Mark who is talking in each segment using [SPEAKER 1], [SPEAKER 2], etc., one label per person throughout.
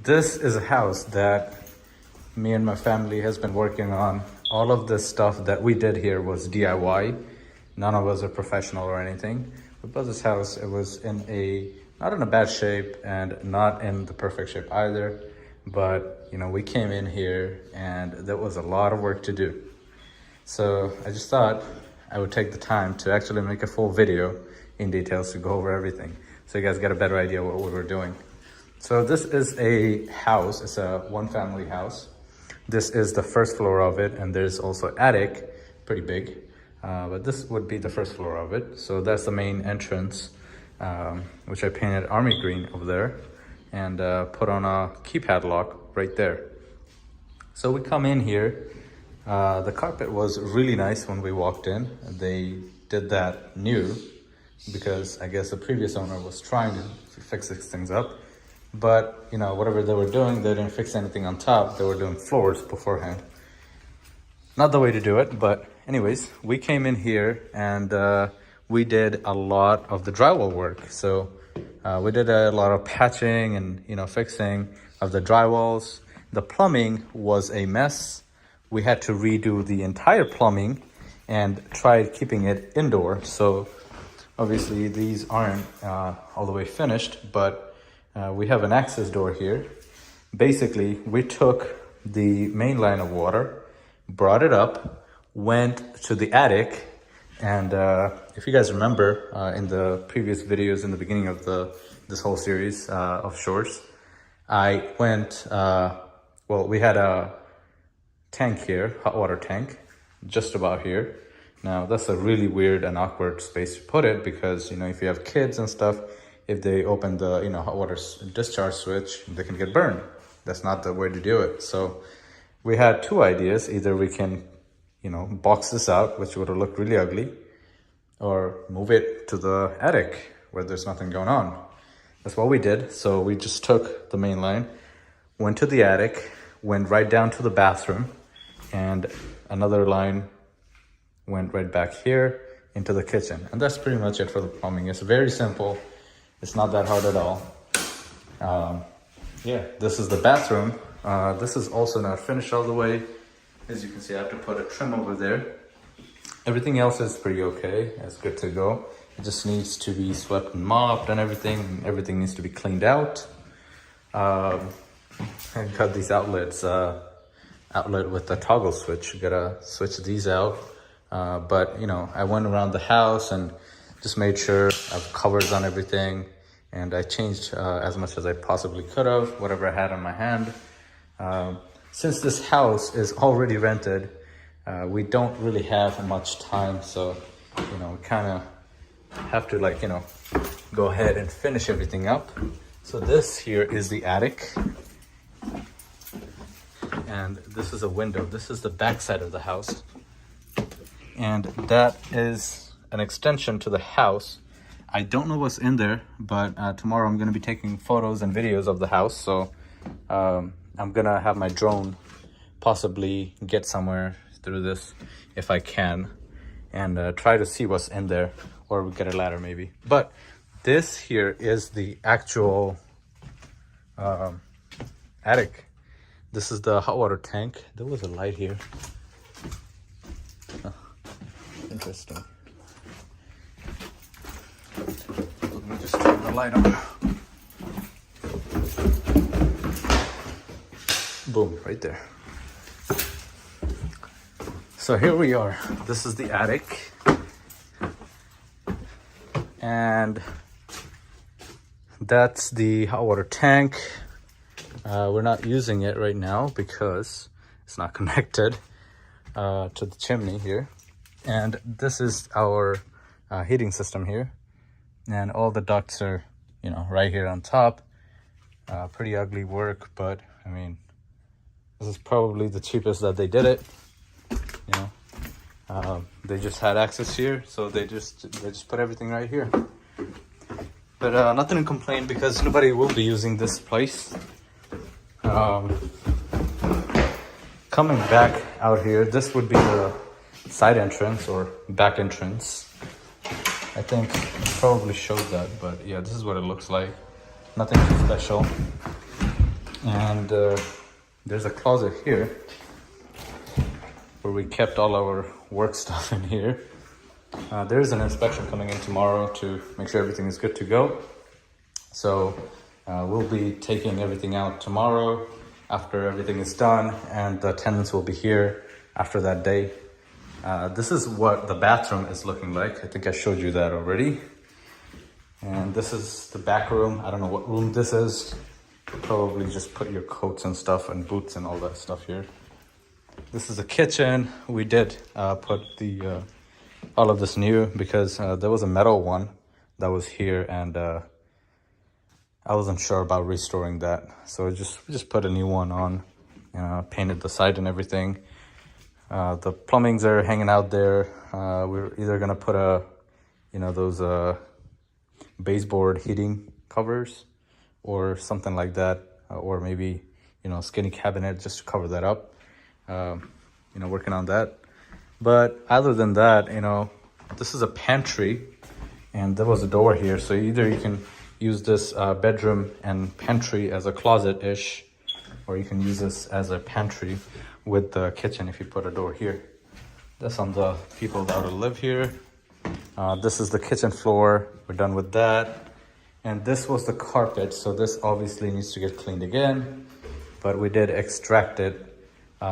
[SPEAKER 1] This is a house that me and my family has been working on. All of this stuff that we did here was DIY. None of us are professional or anything. We built this house. It was not in a bad shape and not in the perfect shape either. But, you know, we came in here and there was a lot of work to do. So I just thought I would take the time to actually make a full video in details to go over everything, so you guys get a better idea what we were doing. So this is a house. It's a one-family house. This is the first floor of it, and there's also attic, pretty big. But this would be the first floor of it. So that's the main entrance, which I painted army green over there and put on a keypad lock right there. So we come in here. The carpet was really nice when we walked in. They did that new because I guess the previous owner was trying to fix these things up. But, you know, whatever they were doing, they didn't fix anything on top. They were doing floors beforehand. Not the way to do it, but anyways, we came in here and we did a lot of the drywall work. So we did a lot of patching and, you know, fixing of the drywalls. The plumbing was a mess. We had to redo the entire plumbing and tried keeping it indoor. So obviously these aren't all the way finished, but we have an access door here. Basically, we took the main line of water, brought it up, went to the attic, and if you guys remember in the previous videos in the beginning of this whole series of shorts, I went, we had a tank here, hot water tank, just about here. Now that's a really weird and awkward space to put it because, you know, if you have kids and stuff, if they open the, you know, hot water discharge switch, they can get burned. That's not the way to do it. So we had two ideas. Either we can, you know, box this out, which would have looked really ugly, or move it to the attic where there's nothing going on. That's what we did. So we just took the main line, went to the attic, went right down to the bathroom, and another line went right back here into the kitchen. And that's pretty much it for the plumbing. It's very simple. It's not that hard at all. Yeah, this is the bathroom. This is also not finished all the way. As you can see, I have to put a trim over there. Everything else is pretty okay. It's good to go. It just needs to be swept and mopped and everything. Everything needs to be cleaned out. I got these outlets, outlet with the toggle switch. You gotta switch these out. But, you know, I went around the house and just made sure I have covers on everything, and I changed as much as I possibly could have, whatever I had on my hand. Since this house is already rented, we don't really have much time, so, you know, we kind of have to, like, you know, go ahead and finish everything up. So this here is the attic, and this is a window. This is the back side of the house, and that is an extension to the house. I don't know what's in there, but tomorrow I'm going to be taking photos and videos of the house. So I'm going to have my drone possibly get somewhere through this if I can, and try to see what's in there, or we get a ladder maybe. But this here is the actual attic. This is the hot water tank. There was a light here. Oh, interesting. Let me just turn the light on. Boom, right there. So here we are. This is the attic. And that's the hot water tank. We're not using it right now because it's not connected to the chimney here. And this is our heating system here. And all the ducts are, you know, right here on top. Pretty ugly work, but I mean, this is probably the cheapest that they did it. You know, they just had access here, so they just put everything right here. But nothing to complain because nobody will be using this place. Coming back out here, this would be the side entrance or back entrance. I think it probably showed that, but yeah, this is what it looks like. Nothing too special. And there's a closet here where we kept all our work stuff in here. There's an inspection coming in tomorrow to make sure everything is good to go. So we'll be taking everything out tomorrow after everything is done, and the tenants will be here after that day. This is what the bathroom is looking like. I think I showed you that already. And this is the back room. I don't know what room this is. Probably just put your coats and stuff and boots and all that stuff here. This is the kitchen. We did put the all of this new because there was a metal one that was here, and I wasn't sure about restoring that. So we just put a new one on, painted the side and everything. The plumbings are hanging out there. We're either gonna put those baseboard heating covers or something like that, or maybe skinny cabinet just to cover that up. Working on that. But other than that, this is a pantry, and there was a door here, so either you can use this bedroom and pantry as a closet-ish, or you can use this as a pantry with the kitchen if you put a door here. That's on the people that will live here. This is the kitchen floor. We're done with that. And this was the carpet, so this obviously needs to get cleaned again, but we did extract it.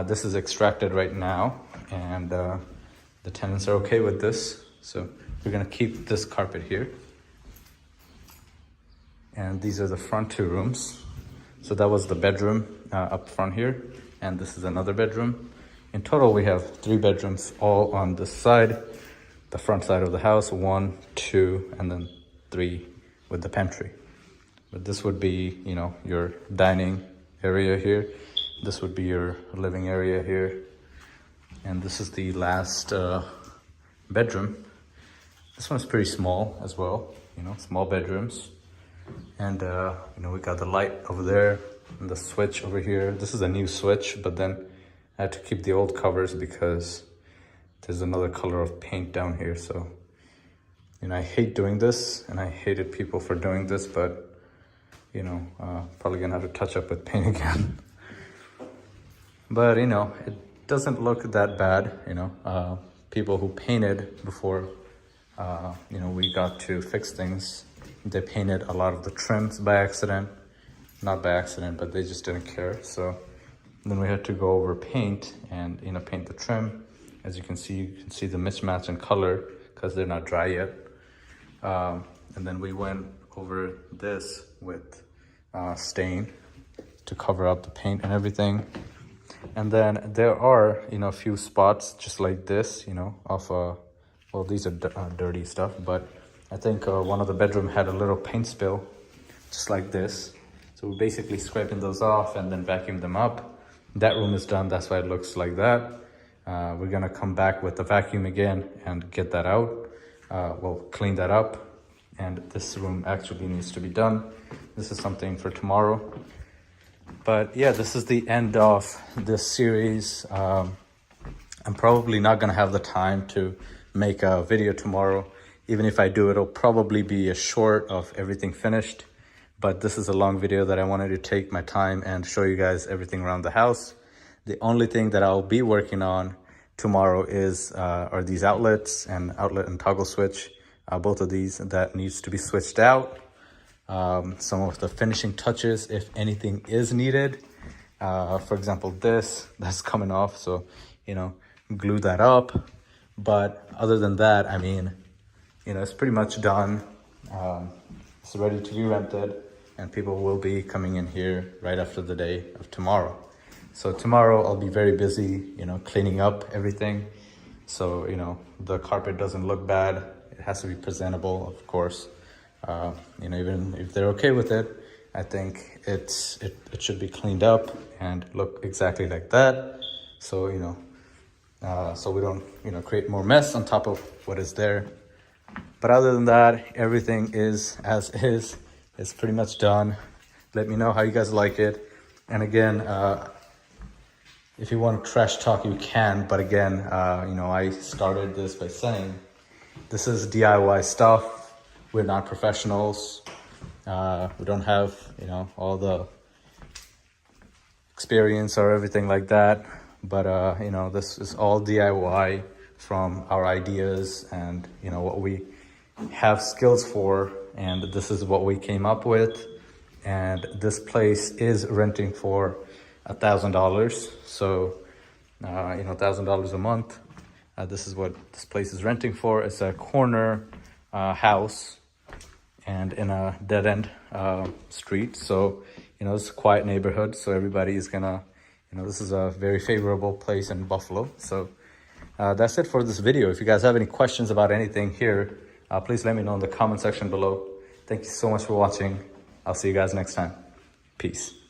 [SPEAKER 1] This is extracted right now, and the tenants are okay with this, so we're gonna keep this carpet here. And these are the front two rooms. So that was the bedroom up front here, and this is another bedroom. In total, we have 3 bedrooms all on this side, the front side of the house, 1, 2, and then 3 with the pantry. But this would be, your dining area here. This would be your living area here. And this is the last bedroom. This one's pretty small as well, small bedrooms. And, we got the light over there and the switch over here. This is a new switch, but then I had to keep the old covers because there's another color of paint down here. So, I hate doing this, and I hated people for doing this, but, probably gonna have to touch up with paint again. But, it doesn't look that bad, people who painted before, we got to fix things, they painted a lot of the trims by accident. Not by accident, but they just didn't care. So then we had to go over paint and, paint the trim. As you can see the mismatch in color because they're not dry yet. And then we went over this with stain to cover up the paint and everything. And then there are, a few spots just like this, well, these are dirty stuff, but I think one of the bedroom had a little paint spill, just like this. So we're basically scraping those off and then vacuum them up. That room is done, that's why it looks like that. We're gonna come back with the vacuum again and get that out. We'll clean that up. And this room actually needs to be done. This is something for tomorrow. But yeah, this is the end of this series. I'm probably not gonna have the time to make a video tomorrow. Even if I do, it'll probably be a short of everything finished. But this is a long video that I wanted to take my time and show you guys everything around the house. The only thing that I'll be working on tomorrow are these outlets and outlet and toggle switch. Both of these that needs to be switched out. Some of the finishing touches, if anything is needed. For example, that's coming off, so, glue that up. But other than that, it's pretty much done. It's ready to be rented, and people will be coming in here right after the day of tomorrow. So tomorrow I'll be very busy, cleaning up everything. So, the carpet doesn't look bad. It has to be presentable, of course. Even if they're okay with it, I think it should be cleaned up and look exactly like that. So, so we don't, create more mess on top of what is there. But other than that, everything is as is. It's pretty much done. Let me know how you guys like it. And again, if you want trash talk, you can. But again, I started this by saying, this is DIY stuff. We're not professionals. We don't have, all the experience or everything like that. But you know, this is all DIY from our ideas and, you know, what we have skills for, and this is what we came up with. And this place is renting for $1,000, so you know, $1,000 a month. This is what this place is renting for. It's a corner house and in a dead-end street, so you know, it's a quiet neighborhood, so everybody is gonna, you know, this is a very favorable place in Buffalo. So that's it for this video. If you guys have any questions about anything here, please let me know in the comment section below. Thank you so much for watching. I'll see you guys next time. Peace.